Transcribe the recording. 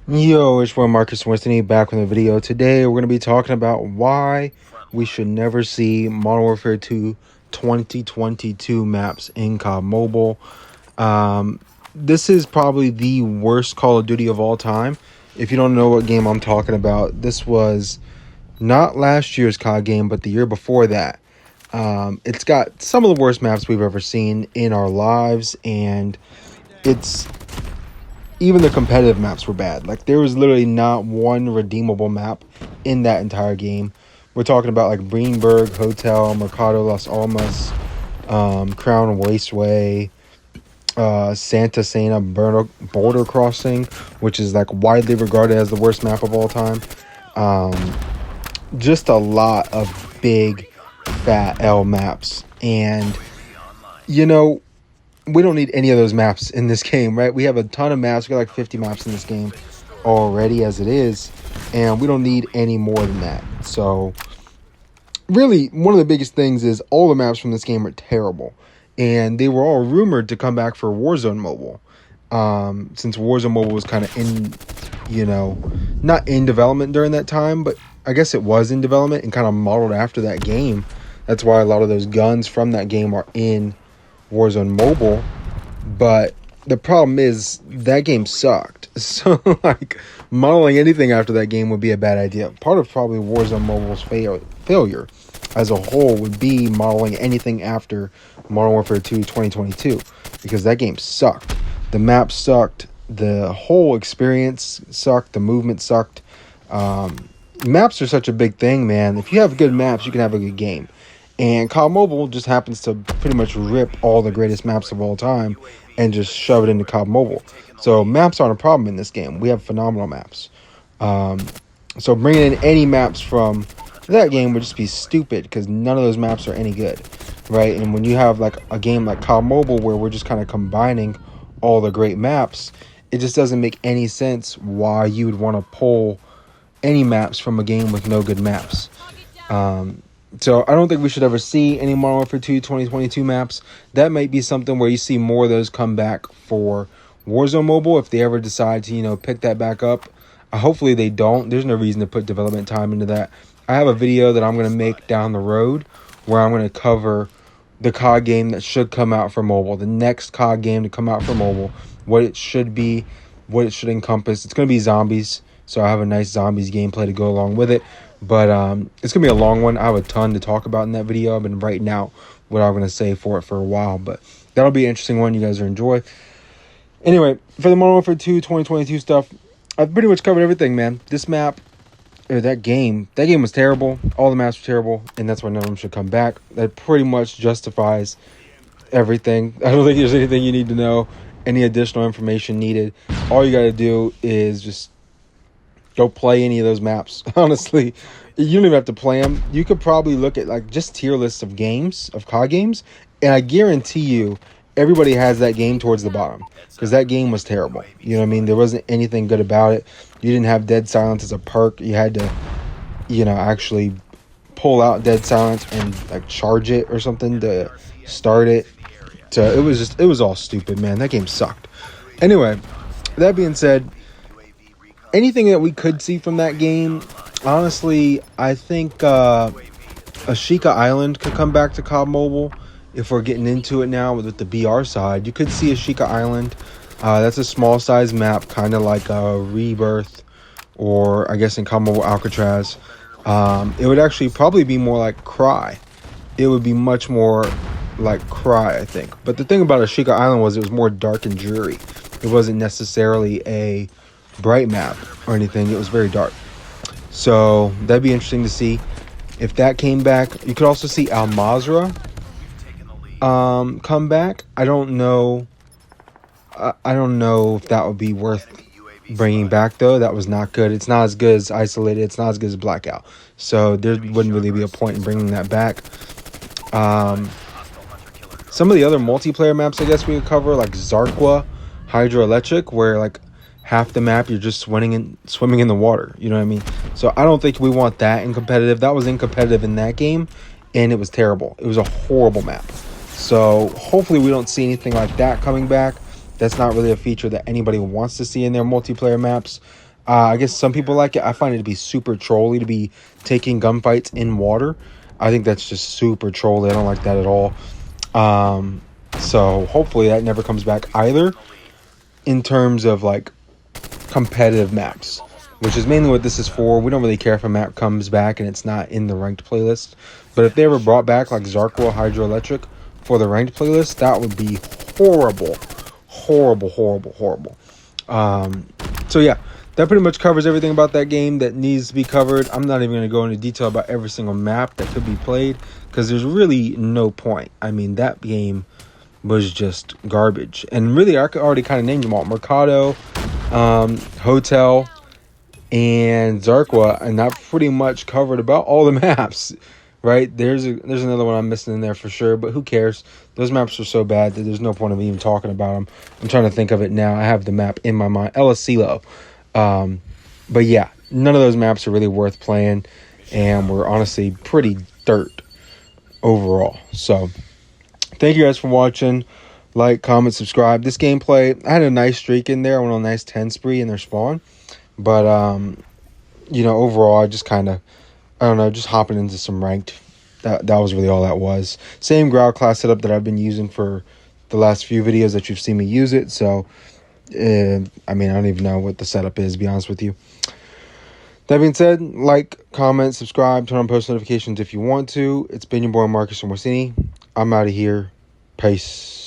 Yo, it's one Marcus Winston back with a video. Today we're going to be talking about why we should never see Modern Warfare 2 2022 maps in COD Mobile. This is probably the worst Call of Duty of all time. If you don't know what game I'm talking about, this was not last year's COD game, but the year before that. It's got some of the worst maps we've ever seen in our lives, and it's even the competitive maps were bad. Like, there was literally not one redeemable map in that entire game. We're talking about like Greenberg Hotel, Mercado Las Almas, Crown Wasteway, Santa Sana Border Crossing, which is like widely regarded as the worst map of all time. Just a lot of big fat L maps, and you know, we don't need any of those maps in this game, right? We have a ton of maps. We got like 50 maps in this game already as it is, and we don't need any more than that. So really, one of the biggest things is all the maps from this game are terrible, and they were all rumored to come back for Warzone Mobile. Since Warzone Mobile was kind of in, not in development during that time, but I guess it was in development and kind of modeled after that game. That's why a lot of those guns from that game are in Warzone Mobile. But the problem is that game sucked. So like, modeling anything after that game would be a bad idea. Part of probably Warzone Mobile's failure as a whole would be modeling anything after Modern Warfare 2 2022, because that game sucked. The map sucked. The whole experience sucked. The movement sucked. Maps are such a big thing, man. If you have good maps, you can have a good game. And COD Mobile just happens to pretty much rip all the greatest maps of all time and just shove it into COD Mobile. So maps aren't a problem in this game. We have phenomenal maps. So bringing in any maps from that game would just be stupid, because none of those maps are any good, right? And when you have like a game like COD Mobile where we're just kind of combining all the great maps, it just doesn't make any sense why you would want to pull any maps from a game with no good maps. So I don't think we should ever see any Modern Warfare 2 2022 maps. That might be something where you see more of those come back for Warzone Mobile if they ever decide to, pick that back up. Hopefully they don't. There's no reason to put development time into that. I have a video that I'm going to make down the road where I'm going to cover the COD game that should come out for mobile, the next COD game to come out for mobile, what it should be, what it should encompass. It's going to be zombies, so I have a nice zombies gameplay to go along with it. But it's going to be a long one. I have a ton to talk about in that video. I've been writing out what I'm going to say for it for a while, but that'll be an interesting one you guys will enjoy. Anyway, for the Modern Warfare 2 2022 stuff, I've pretty much covered everything, man. This map, or that game was terrible. All the maps were terrible, and that's why none of them should come back. That pretty much justifies everything. I don't think there's anything you need to know, any additional information needed. All you got to do is just go play any of those maps. Honestly, you don't even have to play them. You could probably look at like just tier lists of games, of COD games, and I guarantee you everybody has that game towards the bottom, because that game was terrible. You know what I mean? There wasn't anything good about it. You didn't have dead silence as a perk. You had to, actually pull out dead silence and like charge it or something to start it. So it was all stupid, man. That game sucked. Anyway, that being said, anything that we could see from that game, honestly, I think Ashika Island could come back to COD Mobile. If we're getting into it now with the BR side, you could see Ashika Island. That's a small size map, kind of like a Rebirth, or I guess in COD Mobile Alcatraz. It would actually probably be more like Cry. It would be much more like Cry, I think. But the thing about Ashika Island was it was more dark and dreary. It wasn't necessarily a bright map or anything. It was very dark. So that'd be interesting to see if that came back. You could also see Al Mazrah come back. I don't know. I don't know if that would be worth bringing back, though. That was not good. It's not as good as Isolated. It's not as good as Blackout. So there wouldn't really be a point in bringing that back. Some of the other multiplayer maps I guess we could cover, like Zarqwa Hydroelectric, where like half the map you're just swimming in the water. You know what I mean? So I don't think we want that in competitive. That was in competitive in that game, and it was terrible. It was a horrible map. So hopefully we don't see anything like that coming back. That's not really a feature that anybody wants to see in their multiplayer maps. I guess some people like it. I find it to be super trolly to be taking gunfights in water. I think that's just super trolly. I don't like that at all. So hopefully that never comes back either in terms of like competitive maps, which is mainly what this is for. We don't really care if a map comes back and it's not in the ranked playlist. But if they ever brought back like Zarqwa Hydroelectric for the ranked playlist, that would be horrible. Horrible, horrible, horrible. So yeah, that pretty much covers everything about that game that needs to be covered. I'm not even going to go into detail about every single map that could be played because there's really no point. I mean, that game was just garbage. And really, I already kind of named them all. Mercado, Hotel, and Zarqwa, and that pretty much covered about all the maps. Right? There's another one I'm missing in there for sure, but who cares? Those maps are so bad that there's no point of even talking about them. I'm trying to think of it now. I have the map in my mind. El Asilo. But yeah, none of those maps are really worth playing, and we're honestly pretty dirt overall. So thank you guys for watching. Like, comment, subscribe. This gameplay, I had a nice streak in there. I went on a nice 10 spree in their spawn. But, overall, I just kind of, I don't know, just hopping into some ranked. That was really all that was. Same ground class setup that I've been using for the last few videos that you've seen me use it. So, I don't even know what the setup is, to be honest with you. That being said, like, comment, subscribe, turn on post notifications if you want to. It's been your boy Marcus from Orsini. I'm out of here. Peace.